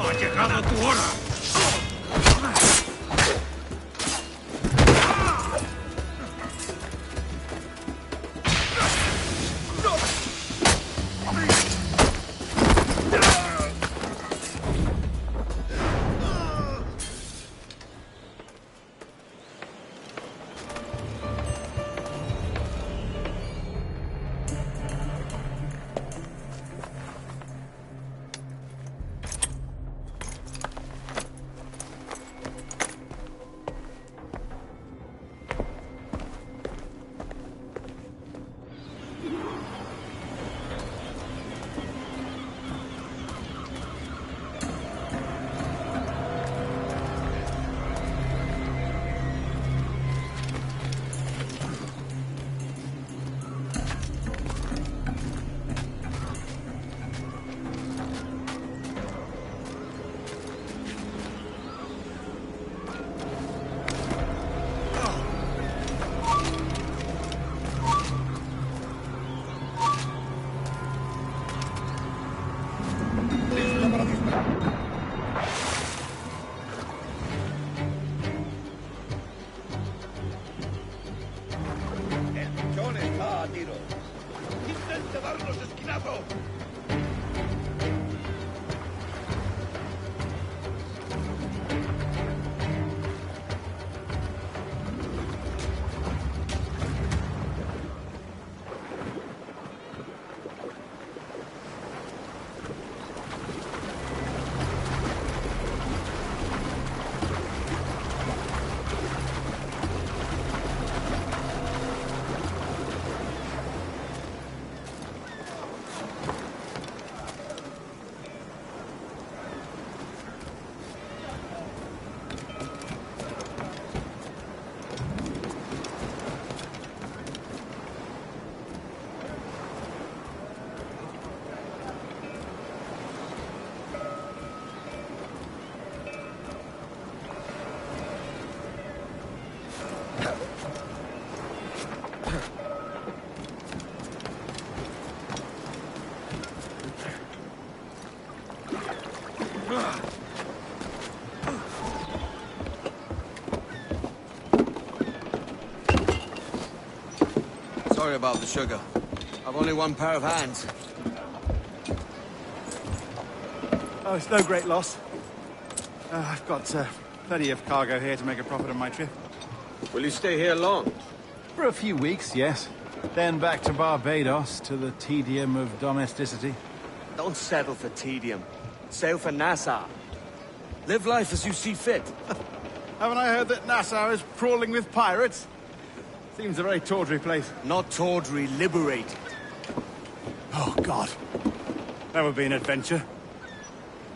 Ha llegado tu hora. ¡Intenta darnos esquinazo! Sorry about the sugar. I've only one pair of hands. Oh, it's no great loss. I've got plenty of cargo here to make a profit on my trip. Will you stay here long? For a few weeks, yes. Then back to Barbados, to the tedium of domesticity. Don't settle for tedium. Sail for Nassau. Live life as you see fit. Haven't I heard that Nassau is crawling with pirates? Seems a very tawdry place. Not tawdry, liberated. Oh, God. That would be an adventure.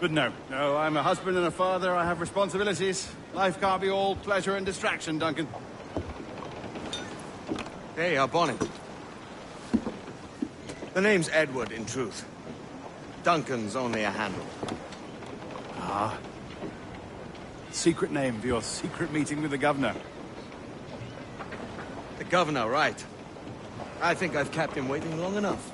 But no, I'm a husband and a father. I have responsibilities. Life can't be all pleasure and distraction, Duncan. Hey, Bonnie. The name's Edward, in truth. Duncan's only a handle. Ah. Secret name for your secret meeting with the governor. The governor, right. I think I've kept him waiting long enough.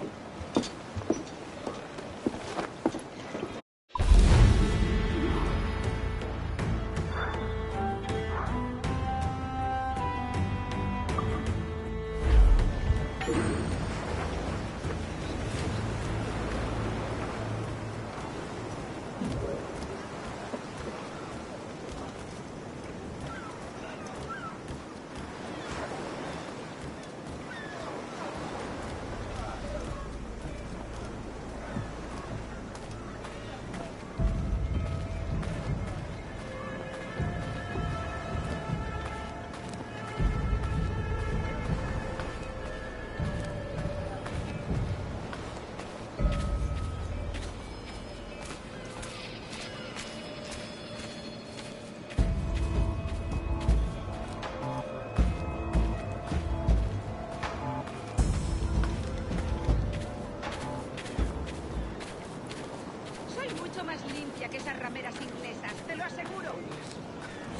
que esas rameras inglesas, te lo aseguro.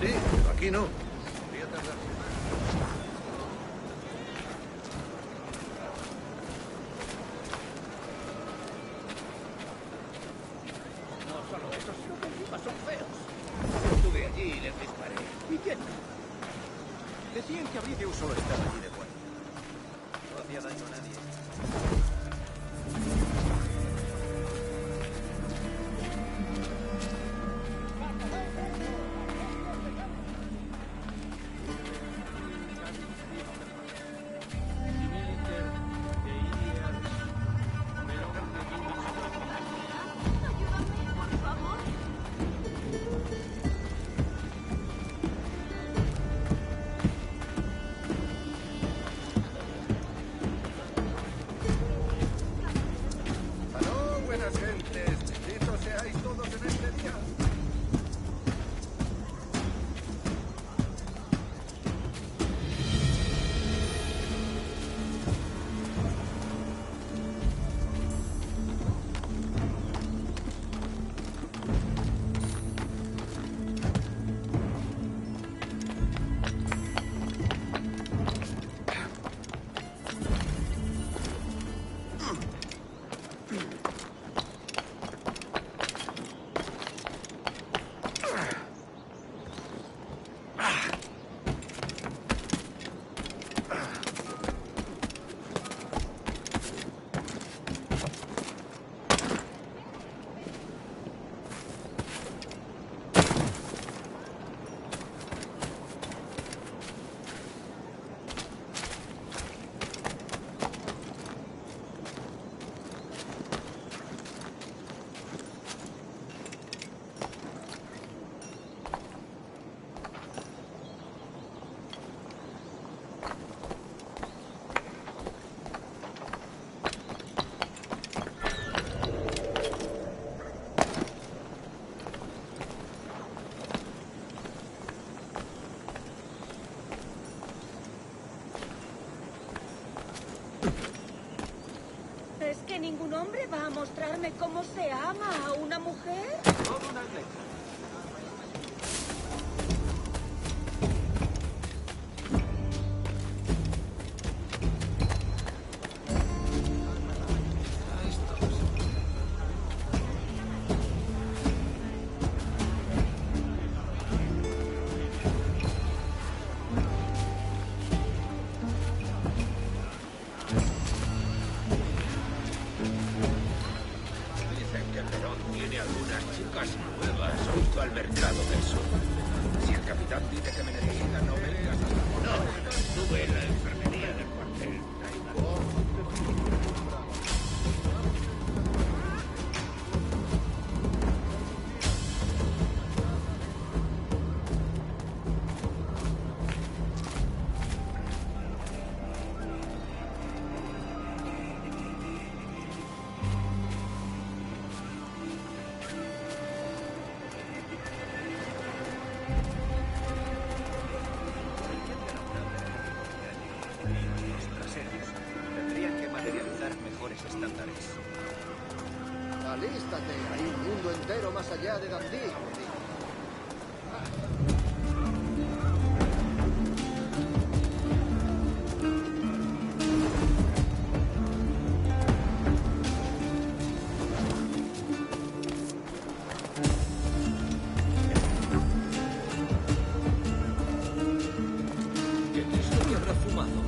Sí, pero aquí no. Podría tardar. No solo eso, sino que encima son feos. Yo estuve allí y les disparé. ¿Y quién no? Decían que Abril solo estaba allí de guardia. No hacía daño a nadie. ¡Aló, buenas gentes! ¡Benditos seáis todos en este día! ¿Es que ningún hombre va a mostrarme cómo se ama a una mujer? Toda una atleta. Dicen que Perón tiene algunas chicas nuevas junto al mercado del sur. Si el capitán dice que me necesita, no vengas. No, estuve en la enfermería del cuartel. Los traseros tendrían que materializar mejores estándares. Alístate, hay un mundo entero más allá de Dundee. ¿Qué es lo que habrá fumado?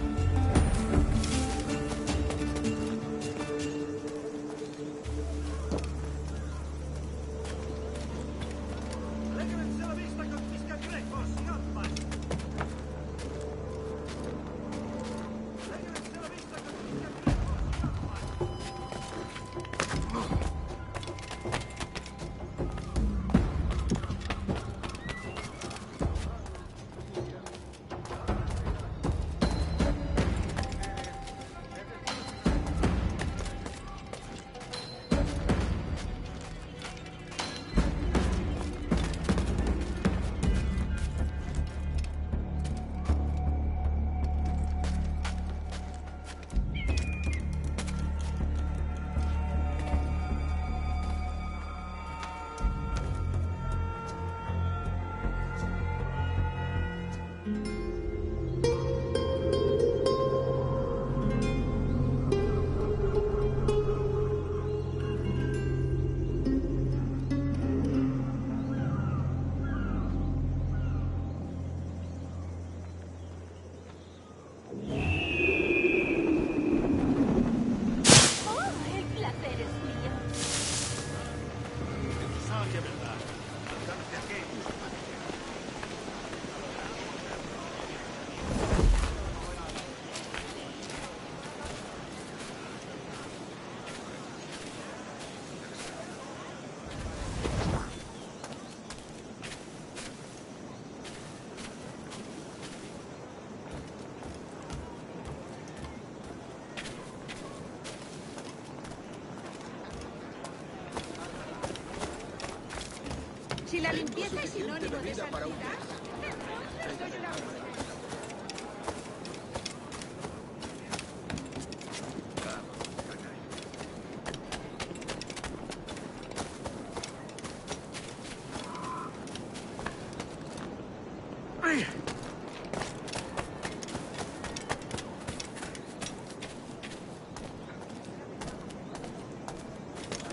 ¡Alégrense la vista con mis cangrejas! Si la limpieza es sinónimo de Vida para un santidad, entonces soy una...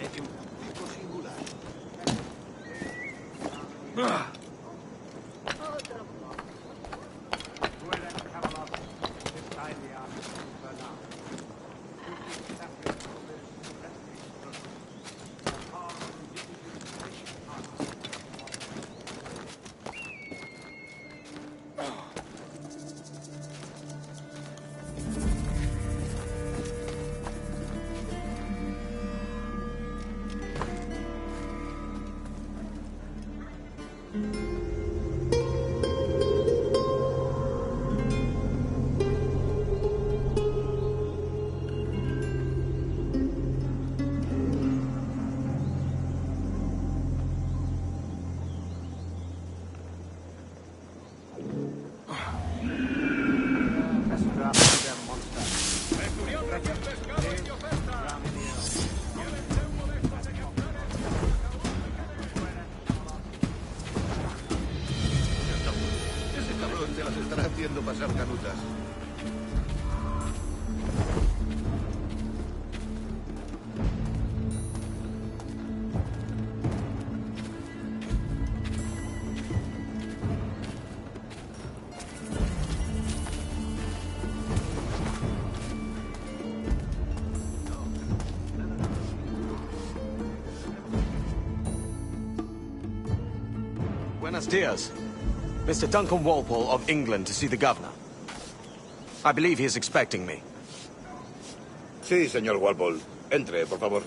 Es un tipo singular. Ese cabrón te las estará haciendo pasar canutas. Buenos dias. Mr. Duncan Walpole of England to see the governor. I believe he is expecting me. Sí, señor Walpole. Entre, por favor.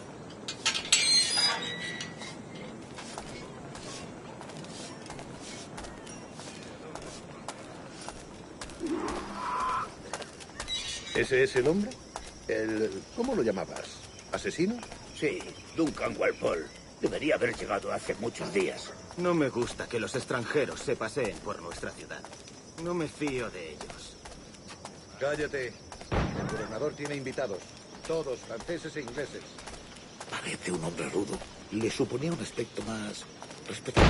¿Ese es el hombre? ¿Cómo lo llamabas? ¿Asesino? Sí, Duncan Walpole. Debería haber llegado hace muchos días. No me gusta que los extranjeros se paseen por nuestra ciudad. No me fío de ellos. Cállate. El gobernador tiene invitados. Todos franceses e ingleses. Parece un hombre rudo. Le suponía un aspecto más respetable.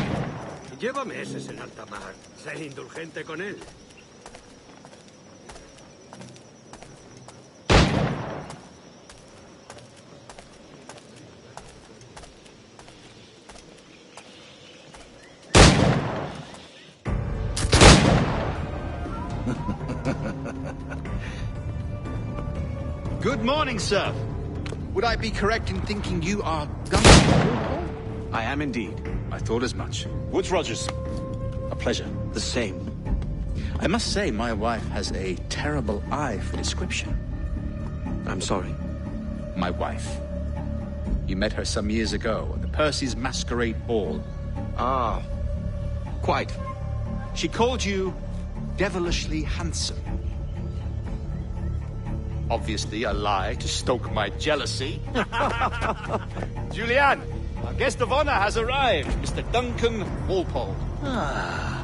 Lleva meses en alta mar. Sé indulgente con él. Good morning, sir. Would I be correct in thinking you are Gunnar? I am indeed. I thought as much. Woods Rogers. A pleasure. The same. I must say, my wife has a terrible eye for description. I'm sorry. My wife. You met her some years ago at the Percy's Masquerade Ball. Ah, quite. She called you devilishly handsome. Obviously a lie to stoke my jealousy. Julianne, our guest of honor has arrived, Mr. Duncan Walpole. Ah.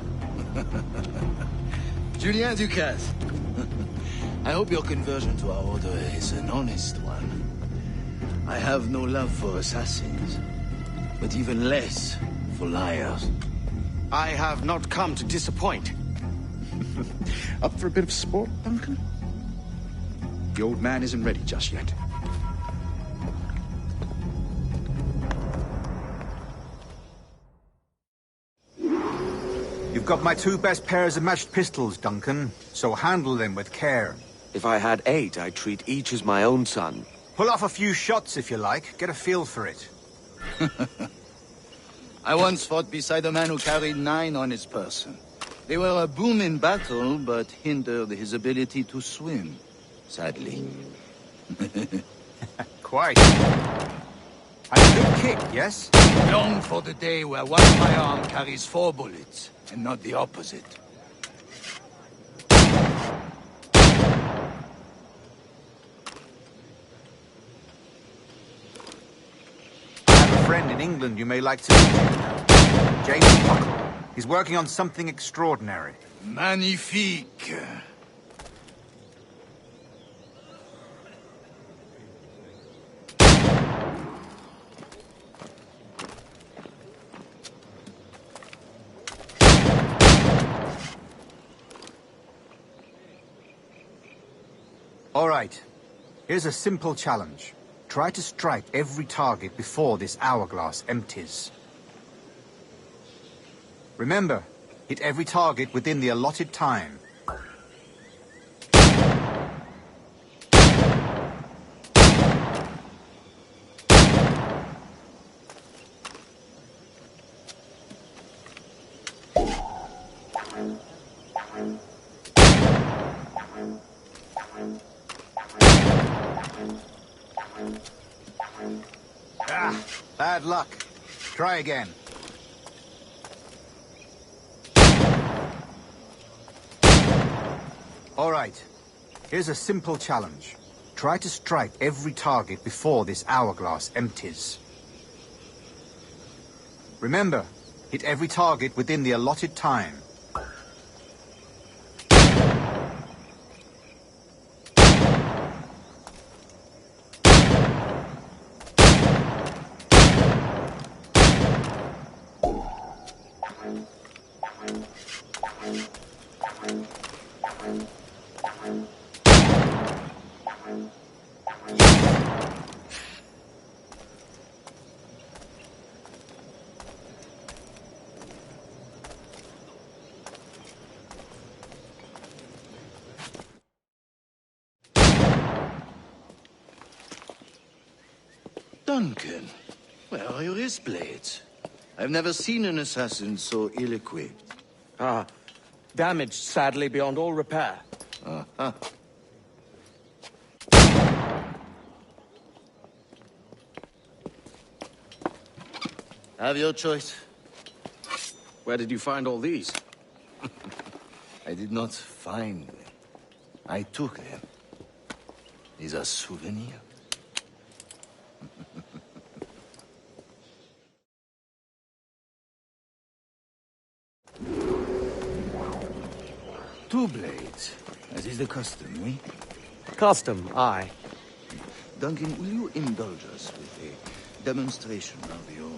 Julien Ducasse. I hope your conversion to our order is an honest one. I have no love for assassins, but even less for liars. I have not come to disappoint. Up for a bit of sport, Duncan? The old man isn't ready just yet. You've got my two best pairs of matched pistols, Duncan, so handle them with care. If I had 8, I'd treat each as my own son. Pull off a few shots if you like. Get a feel for it. I once fought beside a man who carried 9 on his person. They were a boon in battle, but hindered his ability to swim, sadly. Quite. And a good kick, yes? Long for the day where one firearm carries 4 bullets, and not the opposite. I have a friend in England you may like to meet. James Buckle. He's working on something extraordinary. Magnifique. All right. Here's a simple challenge. Try to strike every target before this hourglass empties. Remember, hit every target within the allotted time. Ah, bad luck. Try again. All right. Here's a simple challenge. Try to strike every target before this hourglass empties. Remember, hit every target within the allotted time. Duncan, where are your wrist blades? I've never seen an assassin so ill-equipped. Ah, damaged sadly beyond all repair. Uh-huh. Have your choice. Where did you find all these? I did not find them. I took them. These are souvenirs. Two blades, as is the custom, eh? Custom, aye. Duncan, will you indulge us with a demonstration of your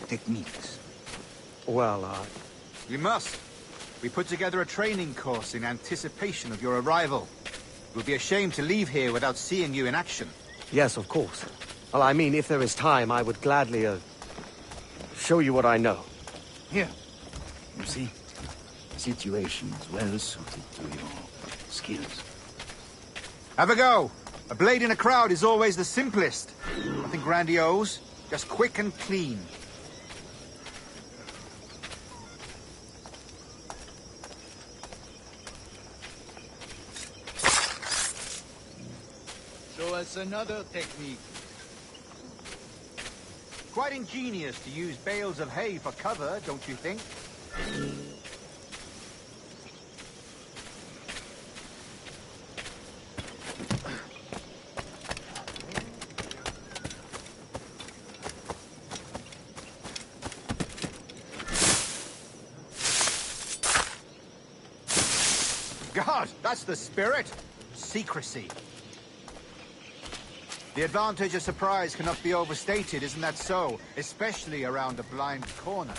techniques? Well, You must. We put together a training course in anticipation of your arrival. It would be a shame to leave here without seeing you in action. yes, of course. Well, I mean, if there is time, I would gladly, show you what I know. Here. You see? Situations well suited to your skills. Have a go. A blade in a crowd is always the simplest. Nothing grandiose, just quick and clean. Show us another technique. Quite ingenious to use bales of hay for cover, don't you think? God, that's the spirit. Secrecy. The advantage of surprise cannot be overstated, isn't that so? Especially around a blind corner.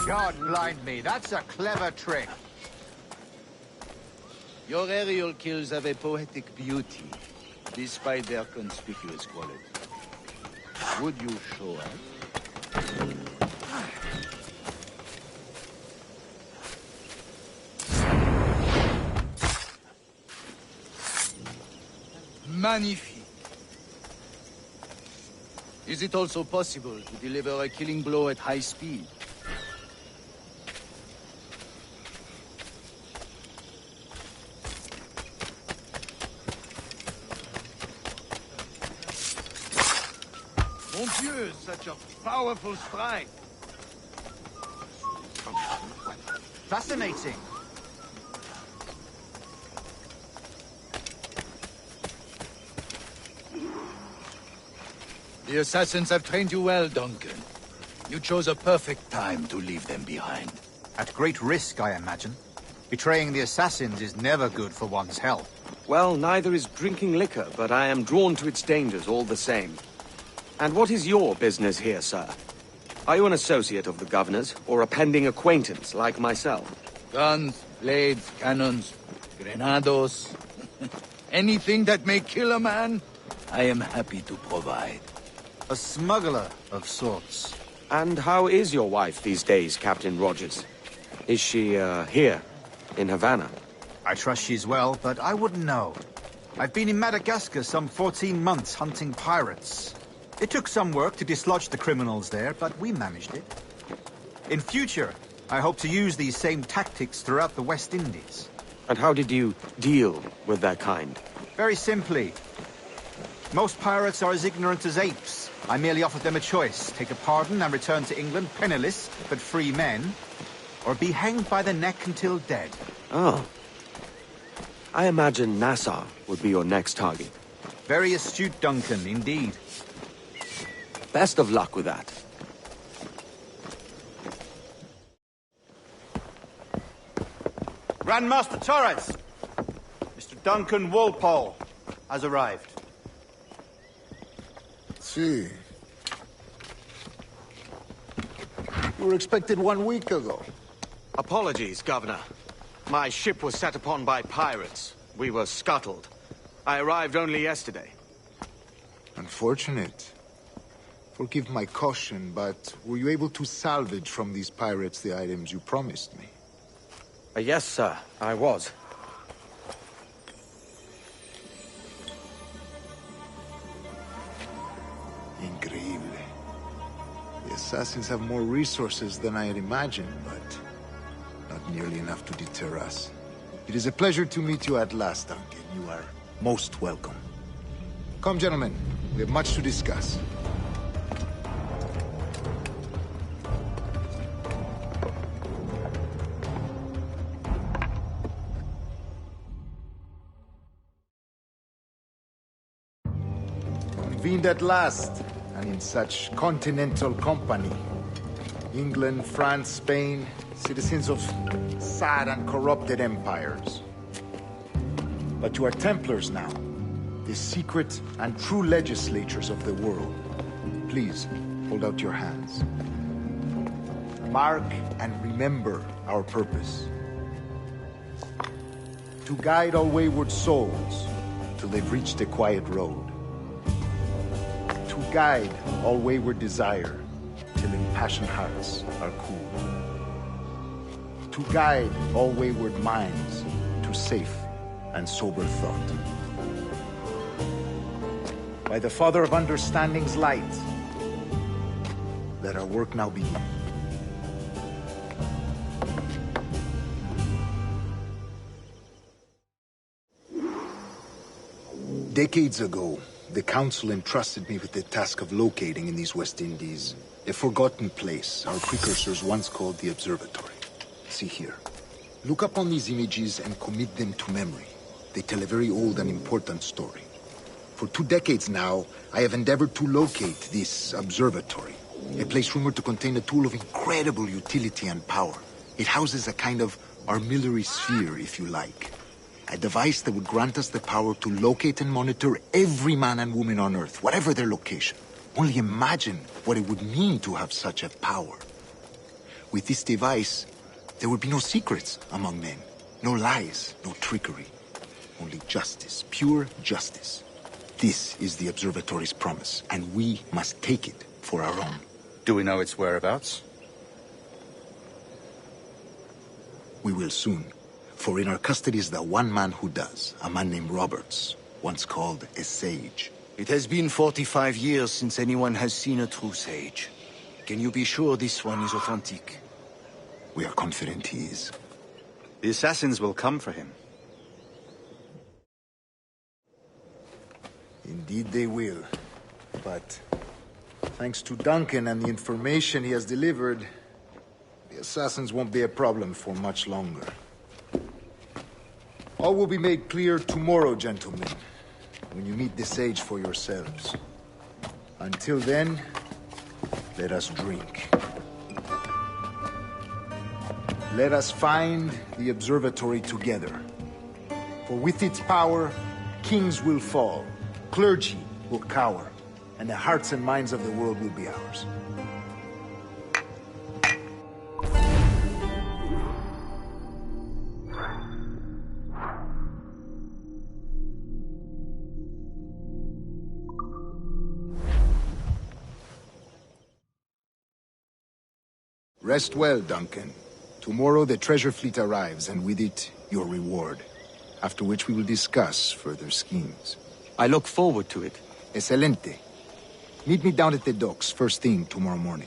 God blind me, that's a clever trick. Your aerial kills have a poetic beauty, despite their conspicuous quality. Would you show us? Magnifique. Is it also possible to deliver a killing blow at high speed? Dieu, such a powerful strike. Fascinating. The assassins have trained you well, Duncan. You chose a perfect time to leave them behind. At great risk, I imagine. Betraying the assassins is never good for one's health. Well, neither is drinking liquor, but I am drawn to its dangers all the same. And what is your business here, sir? Are you an associate of the governor's, or a pending acquaintance like myself? Guns, blades, cannons, grenados. Anything that may kill a man, I am happy to provide. A smuggler of sorts. And how is your wife these days, Captain Rogers? Is she, here, in Havana? I trust she's well, but I wouldn't know. I've been in Madagascar some 14 months hunting pirates. It took some work to dislodge the criminals there, but we managed it. In future, I hope to use these same tactics throughout the West Indies. And how did you deal with that kind? Very simply. Most pirates are as ignorant as apes. I merely offered them a choice. Take a pardon and return to England penniless, but free men. Or be hanged by the neck until dead. Oh. I imagine Nassau would be your next target. Very astute, Duncan, indeed. Best of luck with that. Grandmaster Torres! Mr. Duncan Walpole has arrived. See. You were expected 1 week ago. Apologies, Governor. My ship was set upon by pirates. We were scuttled. I arrived only yesterday. Unfortunate. Forgive my caution, but were you able to salvage from these pirates the items you promised me? Yes, sir, I was. Increíble. The assassins have more resources than I had imagined, but not nearly enough to deter us. It is a pleasure to meet you at last, Duncan. You are most welcome. Come, gentlemen. We have much to discuss. Convened at last, and in such continental company. England, France, Spain, citizens of sad and corrupted empires. But you are Templars now, the secret and true legislators of the world. Please, hold out your hands. Mark and remember our purpose. To guide all wayward souls till they've reached a quiet road. To guide all wayward desire till impassioned hearts are cool. To guide all wayward minds to safe and sober thought. By the Father of Understanding's light, let our work now begin. Decades ago, the Council entrusted me with the task of locating in these West Indies a forgotten place our precursors once called the Observatory. See here. Look upon these images and commit them to memory. They tell a very old and important story. For 2 decades now, I have endeavored to locate this observatory, a place rumored to contain a tool of incredible utility and power. It houses a kind of armillary sphere, if you like. A device that would grant us the power to locate and monitor every man and woman on Earth, whatever their location. Only imagine what it would mean to have such a power. With this device, there would be no secrets among men, no lies, no trickery. Only justice, pure justice. This is the observatory's promise, and we must take it for our own. Do we know its whereabouts? We will soon. For in our custody is the one man who does, a man named Roberts, once called a sage. It has been 45 years since anyone has seen a true sage. Can you be sure this one is authentic? We are confident he is. The assassins will come for him. Indeed they will. But Thanks to Duncan and the information he has delivered, the assassins won't be a problem for much longer. All will be made clear tomorrow, gentlemen, when you meet the sage for yourselves. Until then, let us drink. Let us find the observatory together. For with its power, kings will fall, clergy will cower, and the hearts and minds of the world will be ours. Rest well, Duncan. Tomorrow the treasure fleet arrives, and with it, your reward. After which we will discuss further schemes. I look forward to it. Excelente. Meet me down at the docks first thing tomorrow morning.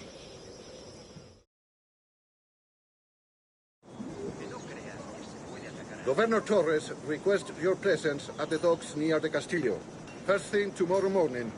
Governor Torres requests your presence at the docks near the Castillo. First thing tomorrow morning.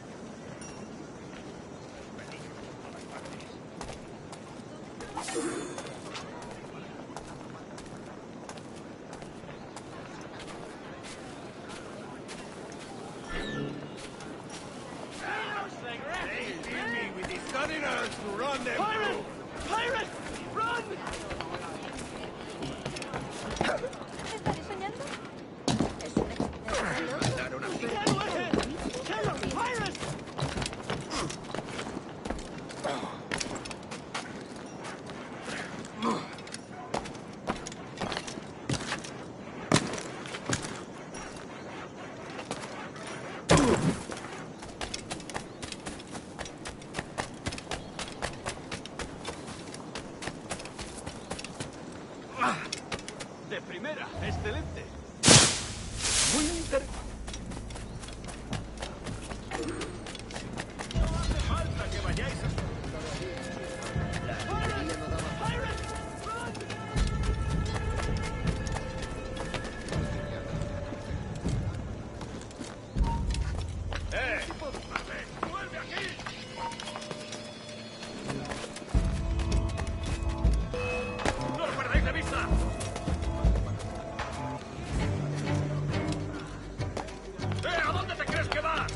De primera, excelente. Muy interesante. No hace falta que vayáis a... ¡Vuelve aquí! ¡No lo perdáis de vista! ¿A dónde te crees que vas?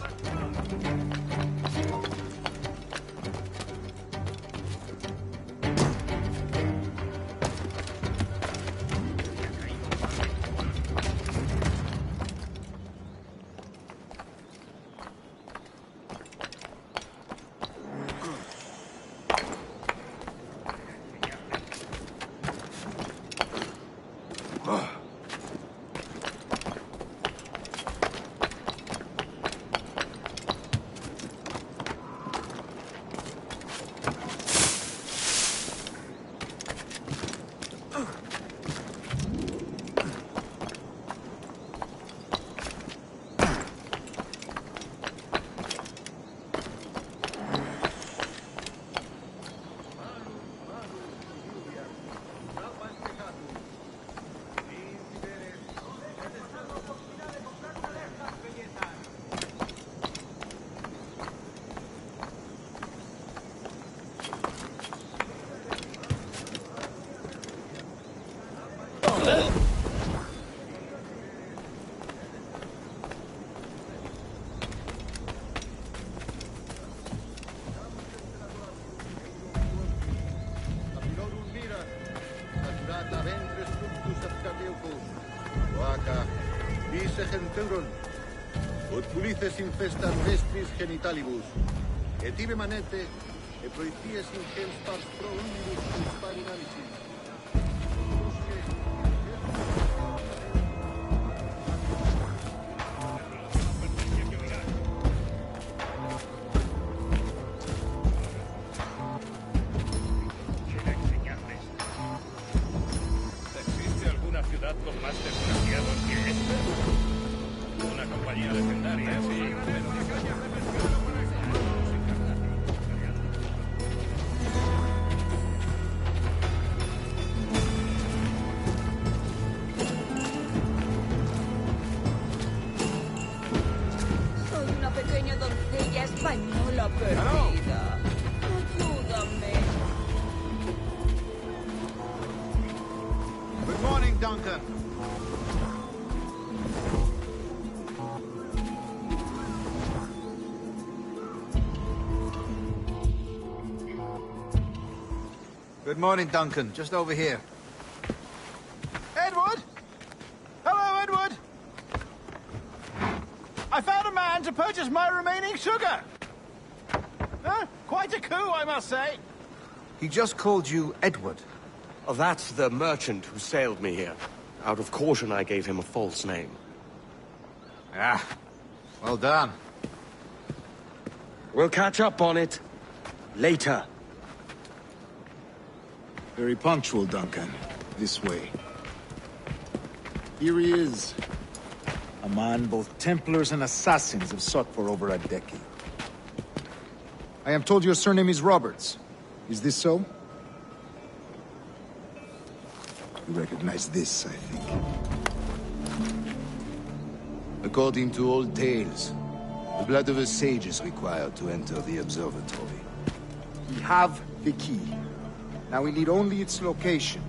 Centuron, ut pulices infestat vestris genitalibus, et ibe manete, e proities ingens pars pro unibus cuspari nanicis. ¿Existe alguna ciudad con más desgraciados que esta? Una compañía legendaria, sí, pero que cañas de pescado para Soy una pequeña doncella española perdida. Good morning, Duncan. Just over here. Edward? Hello, Edward! I found a man to purchase my remaining sugar! Huh? Quite a coup, I must say. He just called you Edward. Oh, that's the merchant who sailed me here. Out of caution, I gave him a false name. Ah, well done. We'll catch up on it later. Very punctual, Duncan. This way. Here he is. A man both Templars and Assassins have sought for over a decade. I am told your surname is Roberts. Is this so? You recognize this, I think. According to old tales, the blood of a sage is required to enter the observatory. We have the key. Now we need only its location.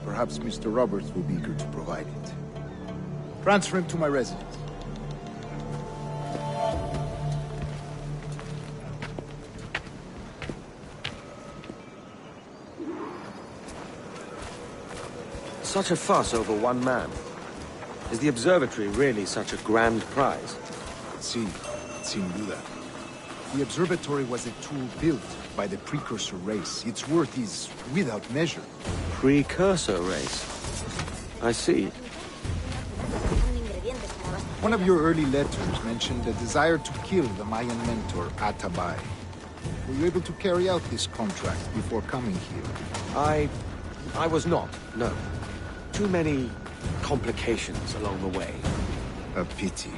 Perhaps Mr. Roberts will be eager to provide it. Transfer him to my residence. Such a fuss over one man. Is the observatory really such a grand prize? See, sin duda. The observatory was a tool built by the precursor race. Its worth is without measure. Precursor race? I see. One of your early letters mentioned a desire to kill the Mayan mentor, Atabay. Were you able to carry out this contract before coming here? I was not, no. Too many complications along the way. A pity.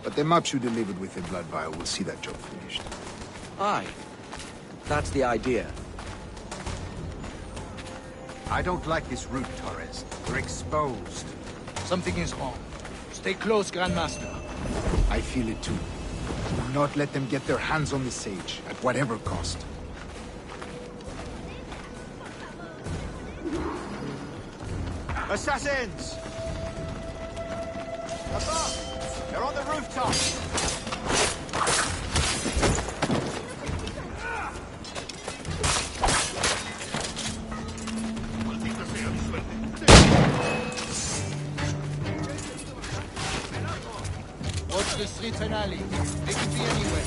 But the maps you delivered with the blood vial will see that job finished. Aye. That's the idea. I don't like this route, Torres. We're exposed. Something is wrong. Stay close, Grandmaster. I feel it too. Do not let them get their hands on the sage, at whatever cost. Assassins! Above! They're on the rooftop! Watch the streets and alleys. They can be anywhere.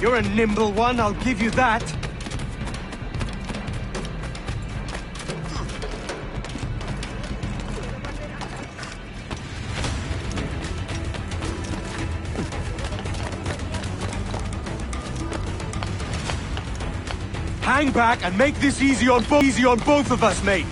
You're a nimble one, I'll give you that. Hang back and make this easy on both of us, mate.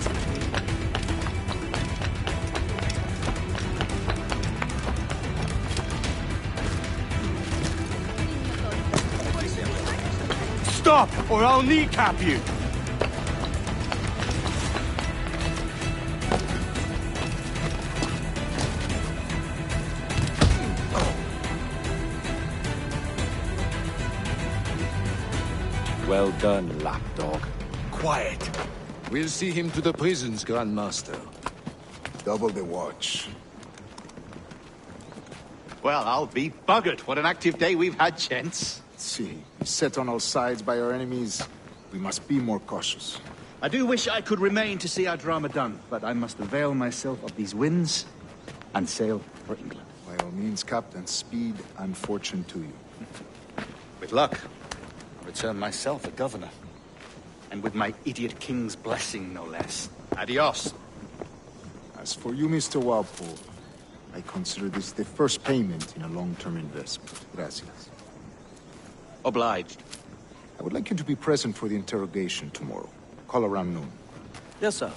Stop, or I'll kneecap you! Well done, lapdog. Quiet. We'll see him to the prisons, Grandmaster. Double the watch. Well, I'll be buggered. What an active day we've had, gents. See, set on all sides by our enemies. We must be more cautious. I do wish I could remain to see our drama done, but I must avail myself of these winds and sail for England. By all means, Captain, speed and fortune to you. With luck, I'll return myself a governor. And with my idiot king's blessing, no less. Adios. As for you, Mr. Walpole, I consider this the first payment in a long-term investment. Gracias. Obliged. I would like you to be present for the interrogation tomorrow. Call around noon. Yes, sir.